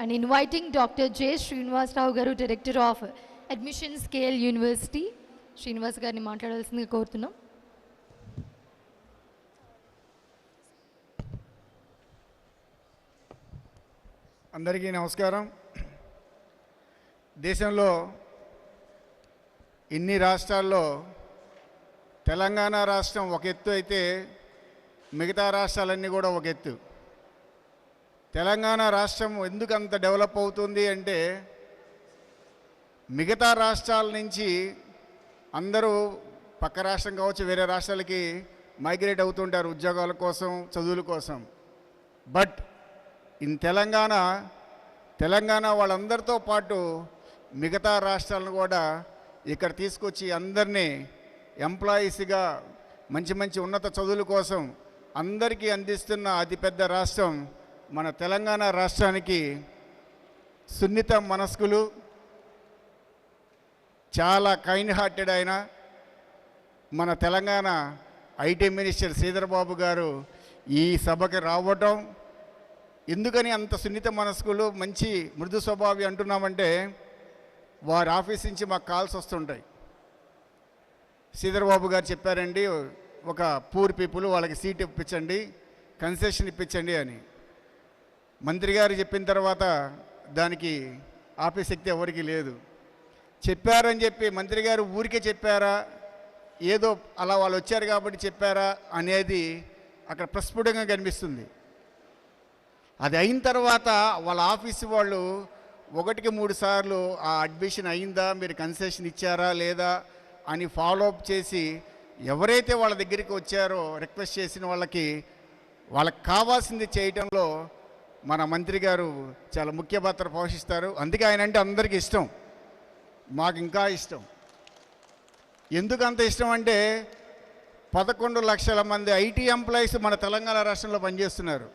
and inviting Dr. J. Srinivas Rao Garu, Director of Admission Scale University. Srinivas గారిని మాట్లాడాల్సిందిగా కోరుతున్నాం. అందరికీ నమస్కారం. దేశంలో ఇన్ని రాష్ట్రాల్లో తెలంగాణ రాష్ట్రం ఒక ఎత్తు అయితే మిగతా రాష్ట్రాలన్నీ కూడా ఒక ఎత్తు. తెలంగాణ రాష్ట్రం ఎందుకు అంత డెవలప్ అవుతుంది అంటే మిగతా రాష్ట్రాల నుంచి అందరూ పక్క రాష్ట్రం కావచ్చు వేరే రాష్ట్రాలకి మైగ్రేట్ అవుతుంటారు ఉద్యోగాల కోసం చదువుల కోసం. బట్ ఇన్ తెలంగాణ వాళ్ళందరితో పాటు మిగతా రాష్ట్రాలను కూడా ఇక్కడ తీసుకొచ్చి అందరినీ ఎంప్లాయీస్గా మంచి మంచి ఉన్నత చదువుల కోసం అందరికీ అందిస్తున్న అతిపెద్ద రాష్ట్రం మన తెలంగాణ రాష్ట్రానికి. సున్నిత మనస్కులు, చాలా కైండ్ హార్టెడ్ అయిన మన తెలంగాణ ఐటీ మినిస్టర్ శ్రీధర్ బాబు గారు ఈ సభకి రావటం. ఎందుకని అంత సున్నిత మనస్కులు మంచి మృదు స్వభావి అంటున్నామంటే వారి ఆఫీస్ నుంచి మాకు కాల్స్ వస్తుంటాయి. శ్రీధర్ బాబు గారు చెప్పారండి, ఒక పూర్ పీపుల్ వాళ్ళకి సీట్ ఇప్పించండి, కన్సెషన్ ఇప్పించండి అని. మంత్రి గారు చెప్పిన తర్వాత దానికి ఆపే శక్తి ఎవరికి లేదు. చెప్పారని చెప్పి మంత్రి గారు ఊరికే చెప్పారా, ఏదో అలా వాళ్ళు వచ్చారు కాబట్టి చెప్పారా అనేది అక్కడ ప్రస్ఫుటంగా కనిపిస్తుంది. అది అయిన తర్వాత వాళ్ళ ఆఫీసు వాళ్ళు 1-3 సార్లు ఆ అడ్మిషన్ అయిందా, మీరు కన్సెషన్ ఇచ్చారా లేదా అని ఫాలోఅప్ చేసి ఎవరైతే వాళ్ళ దగ్గరికి వచ్చారో రిక్వెస్ట్ చేసిన వాళ్ళకి కావాల్సింది చేయటంలో మన మంత్రి గారు చాలా ముఖ్య పాత్ర పోషిస్తారు. అందుకే ఆయన అంటే అందరికీ ఇష్టం, మాకు ఇంకా ఇష్టం. ఎందుకు అంత ఇష్టం అంటే 11 లక్షల మంది ఐటీ ఎంప్లాయీస్ మన తెలంగాణ రాష్ట్రంలో పనిచేస్తున్నారు.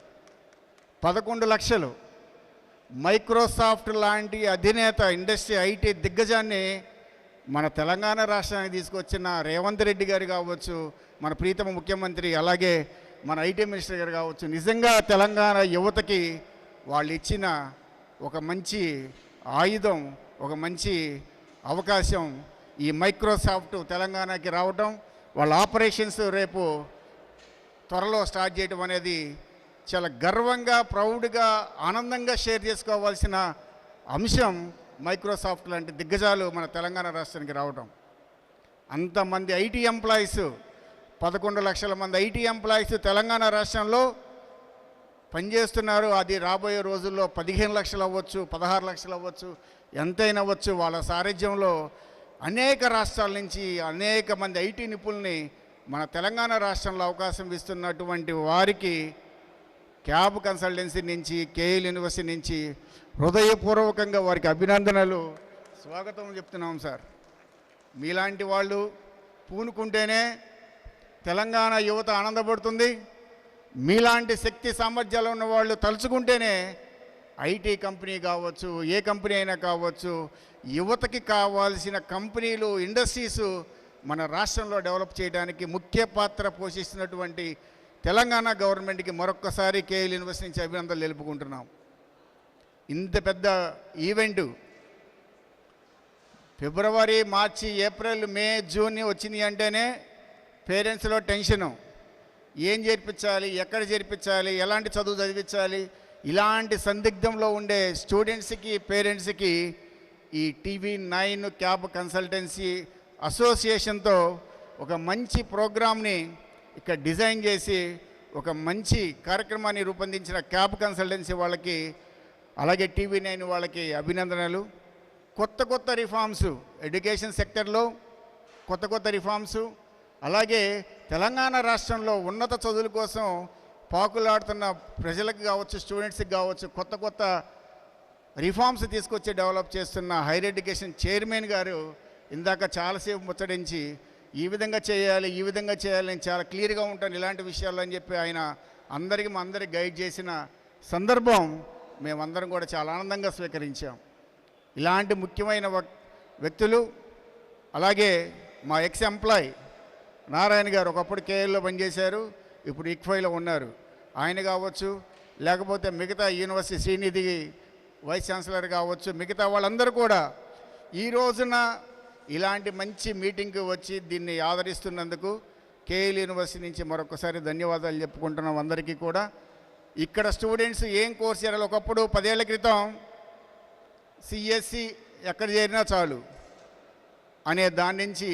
11 లక్షలు. మైక్రోసాఫ్ట్ లాంటి అధినేత ఇండస్ట్రీ ఐటీ దిగ్గజాన్ని మన తెలంగాణ రాష్ట్రానికి తీసుకొచ్చిన రేవంత్ రెడ్డి గారు కావచ్చు, మన ప్రీతమ ముఖ్యమంత్రి, అలాగే మన ఐటీ మినిస్టర్ గారు కావచ్చు, నిజంగా తెలంగాణ యువతకి వాళ్ళు ఇచ్చిన ఒక మంచి ఆయుధం, ఒక మంచి అవకాశం ఈ మైక్రోసాఫ్ట్ తెలంగాణకి రావటం. వాళ్ళ ఆపరేషన్స్ రేపు త్వరలో స్టార్ట్ చేయడం అనేది చాలా గర్వంగా, ప్రౌడ్గా, ఆనందంగా షేర్ చేసుకోవాల్సిన అంశం. మైక్రోసాఫ్ట్ లాంటి దిగ్గజాలు మన తెలంగాణ రాష్ట్రానికి రావడం. అంతమంది ఐటీ ఎంప్లాయీస్, 11 లక్షల మంది ఐటీ ఎంప్లాయీస్ తెలంగాణ రాష్ట్రంలో పనిచేస్తున్నారు. అది రాబోయే రోజుల్లో 15 లక్షలు అవ్వచ్చు, 16 లక్షలు అవ్వచ్చు, ఎంతైనా అవ్వచ్చు. వాళ్ళ సారథ్యంలో అనేక రాష్ట్రాల నుంచి అనేక మంది ఐటీ నిపుణుల్ని మన తెలంగాణ రాష్ట్రంలో అవకాశం ఇస్తున్నటువంటి వారికి క్యాబ్ కన్సల్టెన్సీ నుంచి, కేఎల్ యూనివర్సిటీ నుంచి హృదయపూర్వకంగా వారికి అభినందనలు, స్వాగతం చెప్తున్నాం సార్. మీలాంటి వాళ్ళు పూనుకుంటేనే తెలంగాణ యువత ఆనందపడుతుంది. మీలాంటి శక్తి సామర్థ్యాలు ఉన్న వాళ్ళు తలుచుకుంటేనే ఐటీ కంపెనీ కావచ్చు, ఏ కంపెనీ అయినా కావచ్చు, యువతకి కావాల్సిన కంపెనీలు, ఇండస్ట్రీస్ మన రాష్ట్రంలో డెవలప్ చేయడానికి ముఖ్య పాత్ర పోషిస్తున్నటువంటి తెలంగాణ గవర్నమెంట్కి మరొక్కసారి కేఎల్ యూనివర్సిటీ నుంచి అభినందనలు తెలుపుకుంటున్నాం. ఇంత పెద్ద ఈవెంటు ఫిబ్రవరి, మార్చి, ఏప్రిల్, మే, జూన్ వచ్చినాయి అంటేనే పేరెంట్స్లో టెన్షను. ఏం చేర్పించాలి, ఎక్కడ చేర్పించాలి, ఎలాంటి చదువు చదివించాలి, ఇలాంటి సందిగ్ధంలో ఉండే స్టూడెంట్స్కి, పేరెంట్స్కి ఈ TV9 క్యాబ్ కన్సల్టెన్సీ అసోసియేషన్తో ఒక మంచి ప్రోగ్రామ్ని ఇక్కడ డిజైన్ చేసి ఒక మంచి కార్యక్రమాన్ని రూపొందించిన క్యాబ్ కన్సల్టెన్సీ వాళ్ళకి, అలాగే TV9 వాళ్ళకి అభినందనలు. కొత్త రిఫార్మ్స్ ఎడ్యుకేషన్ సెక్టర్లో, కొత్త రిఫార్మ్స్, అలాగే తెలంగాణ రాష్ట్రంలో ఉన్నత చదువుల కోసం పాకులాడుతున్న ప్రజలకు కావచ్చు, స్టూడెంట్స్కి కావచ్చు, కొత్త రిఫార్మ్స్ తీసుకొచ్చి డెవలప్ చేస్తున్న హైయర్ ఎడ్యుకేషన్ చైర్మన్ గారు ఇందాక చాలాసేపు ముచ్చడించి ఈ విధంగా చేయాలి నేను చాలా క్లియర్గా ఉంటాను ఇలాంటి విషయాల్లో అని చెప్పి ఆయన అందరికీ గైడ్ చేసిన సందర్భం మేమందరం కూడా చాలా ఆనందంగా స్వీకరించాం. ఇలాంటి ముఖ్యమైన వ్యక్తులు, అలాగే మా ఎక్స్ ఎంప్లాయ్ నారాయణ గారు ఒకప్పుడు కేఎల్లో పనిచేశారు, ఇప్పుడు ICFAIలో ఉన్నారు. ఆయన కావచ్చు, లేకపోతే మిగతా యూనివర్సిటీ శ్రీనిధి వైస్ ఛాన్సలర్ కావచ్చు, మిగతా వాళ్ళందరూ కూడా ఈ రోజున ఇలాంటి మంచి మీటింగ్కి వచ్చి దీన్ని ఆదరిస్తున్నందుకు కేఎల్ యూనివర్సిటీ నుంచి మరొకసారి ధన్యవాదాలు చెప్పుకుంటున్నాం అందరికీ కూడా. ఇక్కడ స్టూడెంట్స్ ఏం కోర్స్ చేయాలి, ఒకప్పుడు 10 ఏళ్ల క్రితం సిఎస్సి ఎక్కడ చేరినా చాలు అనే దాని నుంచి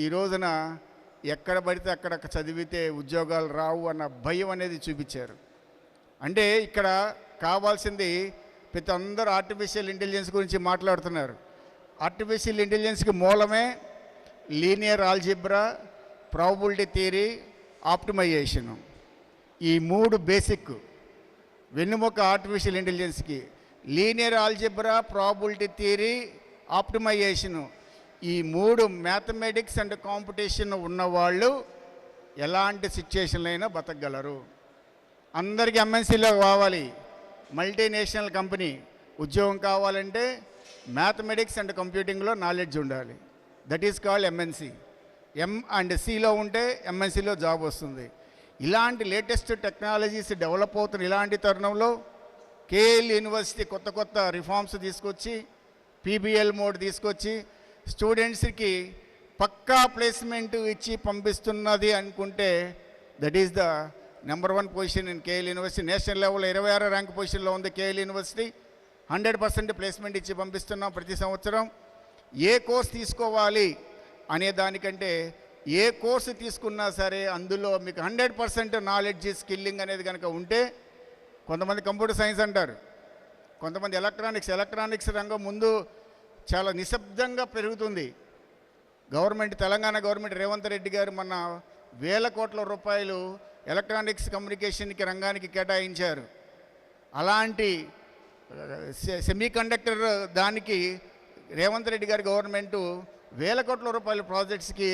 ఈ రోజున ఎక్కడ పడితే అక్కడ చదివితే ఉద్యోగాలు రావు అన్న భయం అనేది చూపించారు. అంటే ఇక్కడ కావాల్సింది ప్రతి అందరూ ఆర్టిఫిషియల్ ఇంటెలిజెన్స్ గురించి మాట్లాడుతున్నారు. ఆర్టిఫిషియల్ ఇంటెలిజెన్స్కి మూలమే linear algebra, probability theory, optimisation. ఈ 3 బేసిక్ వెన్నుముక ఆర్టిఫిషియల్ ఇంటెలిజెన్స్కి. Linear algebra, probability theory, optimisation, ఈ 3 మ్యాథమెటిక్స్ అండ్ కాంపిటీషన్ ఉన్నవాళ్ళు ఎలాంటి సిచ్యుయేషన్లో అయినా బతకగలరు. అందరికీ ఎంఎన్సీలో కావాలి, మల్టీనేషనల్ కంపెనీ ఉద్యోగం కావాలంటే మ్యాథమెటిక్స్ అండ్ కంప్యూటింగ్లో నాలెడ్జ్ ఉండాలి. That is called MNC. M and సిలో ఉంటే ఎంఎన్సీలో జాబ్ వస్తుంది. ఇలాంటి లేటెస్ట్ టెక్నాలజీస్ డెవలప్ అవుతున్న ఇలాంటి తరుణంలో కేఎల్ యూనివర్సిటీ కొత్త కొత్త రిఫార్మ్స్ తీసుకొచ్చి, పీబీఎల్ మోడ్ తీసుకొచ్చి స్టూడెంట్స్కి పక్కా ప్లేస్మెంట్ ఇచ్చి పంపిస్తున్నది అనుకుంటే that is the number 1 position in KL university. National లెవెల్లో 26వ ర్యాంక్ పొజిషన్లో ఉంది కేఎల్ యూనివర్సిటీ. 100% ప్లేస్మెంట్ ఇచ్చి పంపిస్తున్నాం ప్రతి సంవత్సరం. ఏ కోర్స్ తీసుకోవాలి అనే దానికంటే ఏ కోర్సు తీసుకున్నా సరే అందులో మీకు 100% నాలెడ్జ్, స్కిల్లింగ్ అనేది కనుక ఉంటే, కొంతమంది కంప్యూటర్ సైన్స్ అంటారు, కొంతమంది ఎలక్ట్రానిక్స్ రంగం ముందు చాలా నిశ్శబ్దంగా పెరుగుతుంది. తెలంగాణ గవర్నమెంట్ రేవంత్ రెడ్డి గారు మొన్న వేల కోట్ల రూపాయలు ఎలక్ట్రానిక్స్ కమ్యూనికేషన్కి రంగానికి కేటాయించారు. అలాంటి సెమీ కండక్టర్ దానికి రేవంత్ రెడ్డి గారి గవర్నమెంటు వేల కోట్ల రూపాయల ప్రాజెక్ట్స్కి,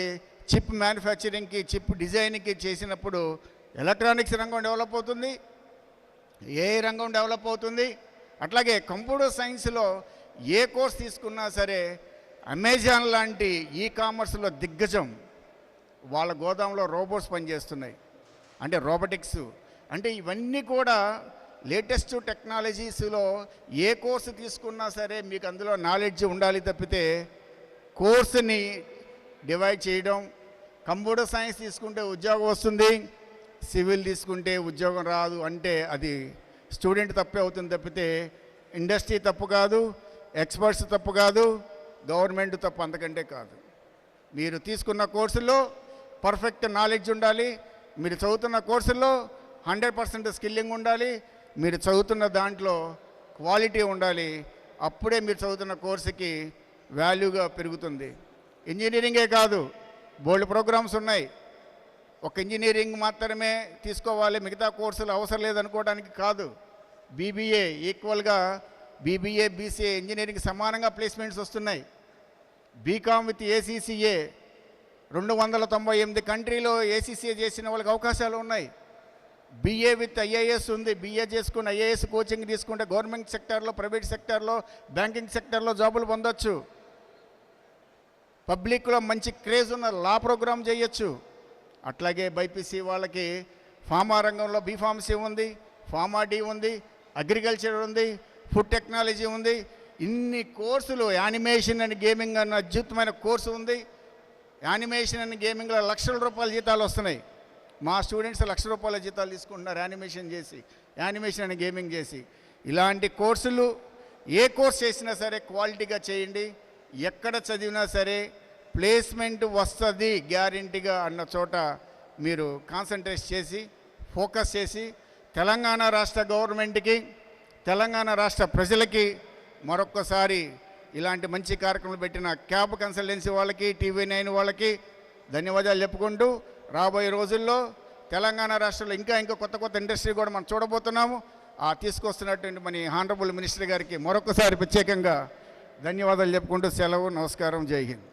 చిప్ మ్యానుఫ్యాక్చరింగ్కి, చిప్ డిజైన్కి చేసినప్పుడు ఎలక్ట్రానిక్స్ రంగం డెవలప్ అవుతుంది, ఏఐ రంగం డెవలప్ అవుతుంది. అట్లాగే కంప్యూటర్ సైన్స్లో ఏ కోర్స్ తీసుకున్నా సరే అమెజాన్ లాంటి కామర్స్లో దిగ్గజం వాళ్ళ గోదాంలో రోబోట్స్ పనిచేస్తున్నాయి. అంటే రోబోటిక్స్ అంటే ఇవన్నీ కూడా లేటెస్ట్ టెక్నాలజీస్లో ఏ కోర్సు తీసుకున్నా సరే మీకు అందులో నాలెడ్జ్ ఉండాలి తప్పితే కోర్సుని డివైడ్ చేయడం, కంప్యూటర్ సైన్స్ తీసుకుంటే ఉద్యోగం వస్తుంది, సివిల్ తీసుకుంటే ఉద్యోగం రాదు అంటే అది స్టూడెంట్ తప్పే అవుతుంది తప్పితే ఇండస్ట్రీ తప్పు కాదు, ఎక్స్పర్ట్స్ తప్పు కాదు, గవర్నమెంట్ తప్పు అంతకంటే కాదు. మీరు తీసుకున్న కోర్సుల్లో పర్ఫెక్ట్ నాలెడ్జ్ ఉండాలి, మీరు చదువుతున్న కోర్సుల్లో 100% స్కిల్లింగ్ ఉండాలి, మీరు చదువుతున్న దాంట్లో క్వాలిటీ ఉండాలి. అప్పుడే మీరు చదువుతున్న కోర్సుకి వాల్యూగా పెరుగుతుంది. ఇంజనీరింగే కాదు, బోల్డ్ ప్రోగ్రామ్స్ ఉన్నాయి. ఒక ఇంజనీరింగ్ మాత్రమే తీసుకోవాలి, మిగతా కోర్సులు అవసరం లేదనుకోవడానికి కాదు. బీబీఏ ఈక్వల్గా బీబీఏ, బీసీఏ, ఇంజనీరింగ్ సమానంగా ప్లేస్మెంట్స్ వస్తున్నాయి. బీకామ్ విత్ ఏసీసీఏ 298 కంట్రీలో ఏసీసీఏ చేసిన వాళ్ళకి అవకాశాలు ఉన్నాయి. బీఏ విత్ ఐఏఎస్ ఉంది. బీఏ చేసుకుని ఐఏఎస్ కోచింగ్ తీసుకుంటే గవర్నమెంట్ సెక్టార్లో, ప్రైవేట్ సెక్టార్లో, బ్యాంకింగ్ సెక్టార్లో జాబులు పొందొచ్చు. పబ్లిక్లో మంచి క్రేజ్ ఉన్న లా ప్రోగ్రామ్ చేయొచ్చు. అట్లాగే బైపీసీ వాళ్ళకి ఫార్మా రంగంలో బీఫార్మసీ ఉంది, ఫార్మా డి ఉంది, అగ్రికల్చర్ ఉంది, ఫుడ్ టెక్నాలజీ ఉంది. ఇన్ని కోర్సులు, యానిమేషన్ అండ్ గేమింగ్ అన్న అద్భుతమైన కోర్సు ఉంది. యానిమేషన్ అండ్ గేమింగ్లో లక్షల రూపాయల జీతాలు వస్తున్నాయి. మా స్టూడెంట్స్ ₹1,00,000 జీతాలు తీసుకుంటున్నారు యానిమేషన్ చేసి, యానిమేషన్ అండ్ గేమింగ్ చేసి. ఇలాంటి కోర్సులు ఏ కోర్స్ చేసినా సరే క్వాలిటీగా చేయండి. ఎక్కడ చదివినా సరే ప్లేస్మెంట్ వస్తుంది గ్యారెంటీగా అన్న చోట మీరు కాన్సన్ట్రేట్ చేసి, ఫోకస్ చేసి తెలంగాణ రాష్ట్ర గవర్నమెంట్కి, తెలంగాణ రాష్ట్ర ప్రజలకి మరొక్కసారి ఇలాంటి మంచి కార్యక్రమాలు పెట్టిన క్యాబ్ కన్సల్టెన్సీ వాళ్ళకి, TV9 వాళ్ళకి ధన్యవాదాలు చెప్పుకుంటూ, రాబోయే రోజుల్లో తెలంగాణ రాష్ట్రంలో ఇంకా కొత్త ఇండస్ట్రీ కూడా మనం చూడబోతున్నాము. ఆ తీసుకొస్తున్నటువంటి మన హానరబుల్ మినిస్టర్ గారికి మరొకసారి ప్రత్యేకంగా ధన్యవాదాలు చెప్పుకుంటూ సెలవు. నమస్కారం. జై హింద్.